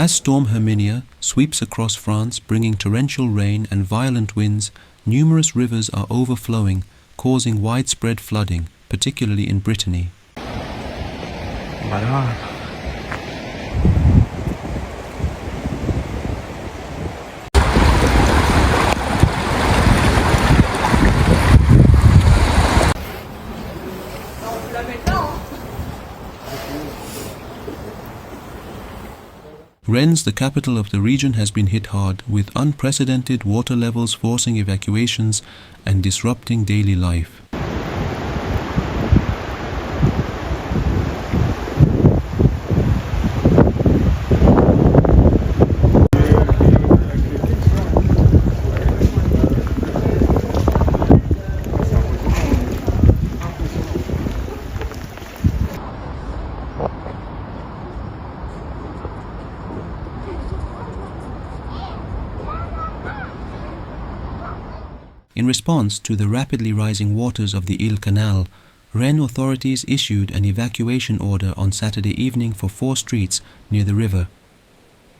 As Storm Herminia sweeps across France bringing torrential rain and violent winds, numerous rivers are overflowing, causing widespread flooding, particularly in Brittany. Rennes, the capital of the region, has been hit hard, with unprecedented water levels forcing evacuations and disrupting daily life. In response to the rapidly rising waters of the Ile Canal, Rennes authorities issued an evacuation order on Saturday evening for 4 streets near the river.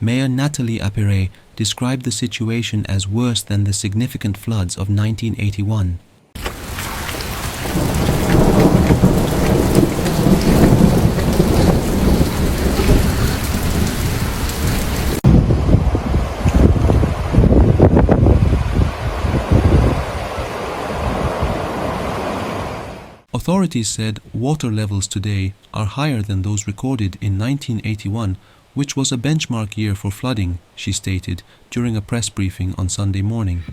Mayor Nathalie Apperet described the situation as worse than the significant floods of 1981. Authorities said water levels today are higher than those recorded in 1981, which was a benchmark year for flooding, she stated during a press briefing on Sunday morning.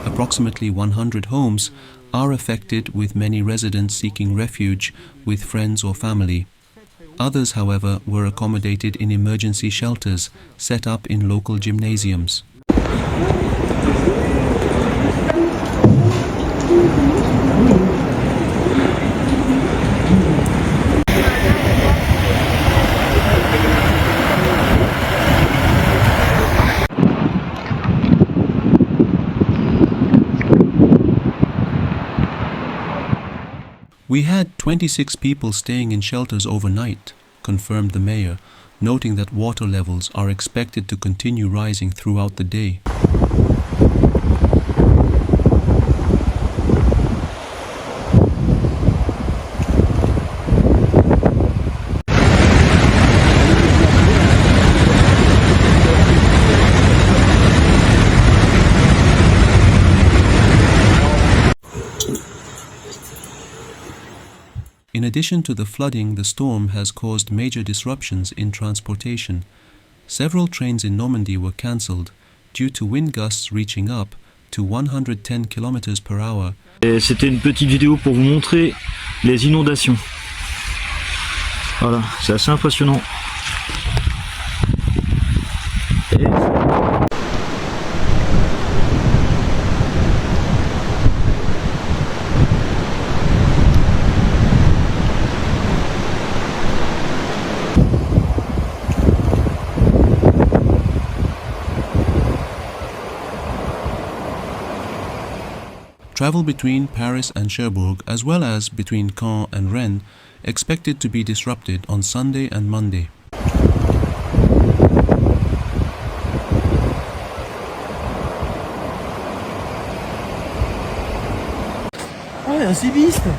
Approximately 100 homes are affected, with many residents seeking refuge with friends or family. Others, however, were accommodated in emergency shelters set up in local gymnasiums. We had 26 people staying in shelters overnight, confirmed the mayor, noting that water levels are expected to continue rising throughout the day. In addition to the flooding, the storm has caused major disruptions in transportation. Several trains in Normandy were cancelled due to wind gusts reaching up to 110 km per hour. C'était une petite vidéo pour vous montrer les inondations. Voilà, c'est assez impressionnant. Travel between Paris and Cherbourg, as well as between Caen and Rennes, expected to be disrupted on Sunday and Monday. Ah ouais, un civisme.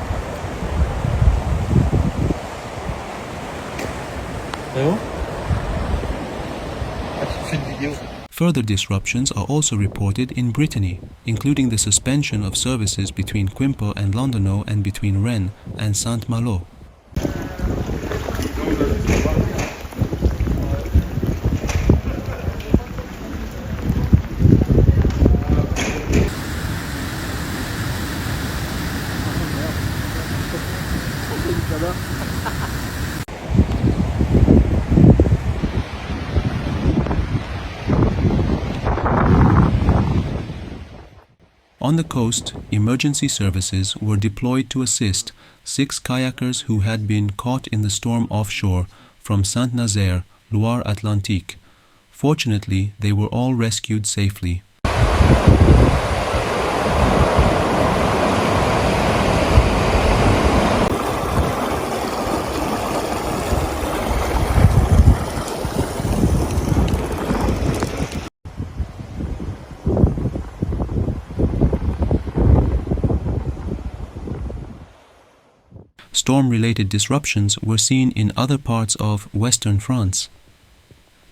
C'est bon? Ah, tu fais une vidéo. Further disruptions are also reported in Brittany, including the suspension of services between Quimper and Londonau and between Rennes and Saint-Malo. On the coast, emergency services were deployed to assist 6 kayakers who had been caught in the storm offshore, from Saint-Nazaire, Loire-Atlantique. Fortunately, they were all rescued safely. Storm-related disruptions were seen in other parts of western France.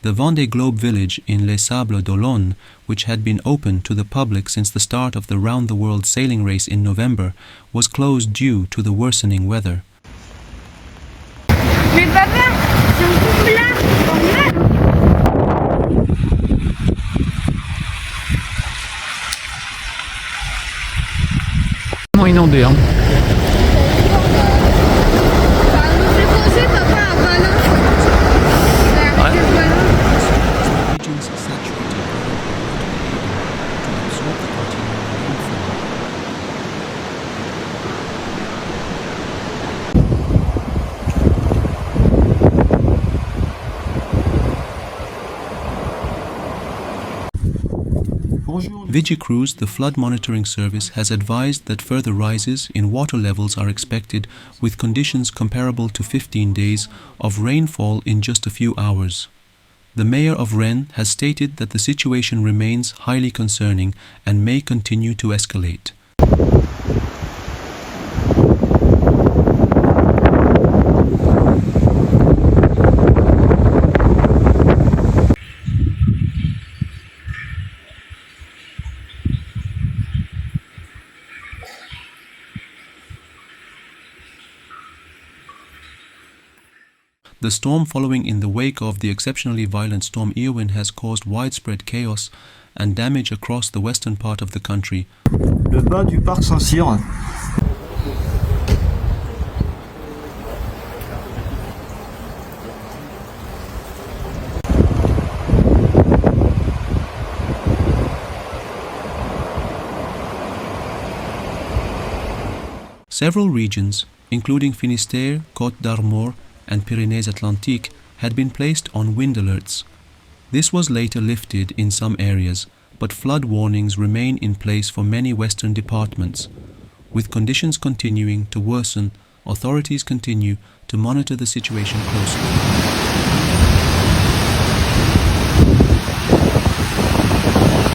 The Vendée Globe village in Les Sables d'Olonne, which had been open to the public since the start of the round-the-world sailing race in November, was closed due to the worsening weather. Mais papa, si on tombe là, on meurt. Inondé, hein. Regions saturated to absorb the continuing rainfall. Vigicruise, the flood monitoring service, has advised that further rises in water levels are expected with conditions comparable to 15 days of rainfall in just a few hours. The mayor of Rennes has stated that the situation remains highly concerning and may continue to escalate. The storm following in the wake of the exceptionally violent storm Irwin has caused widespread chaos and damage across the western part of the country. Le bas du parc Saint-Cyr. Several regions, including Finistère, Côte d'Armor, and Pyrénées-Atlantiques, had been placed on wind alerts. This was later lifted in some areas, but flood warnings remain in place for many western departments. With conditions continuing to worsen, authorities continue to monitor the situation closely.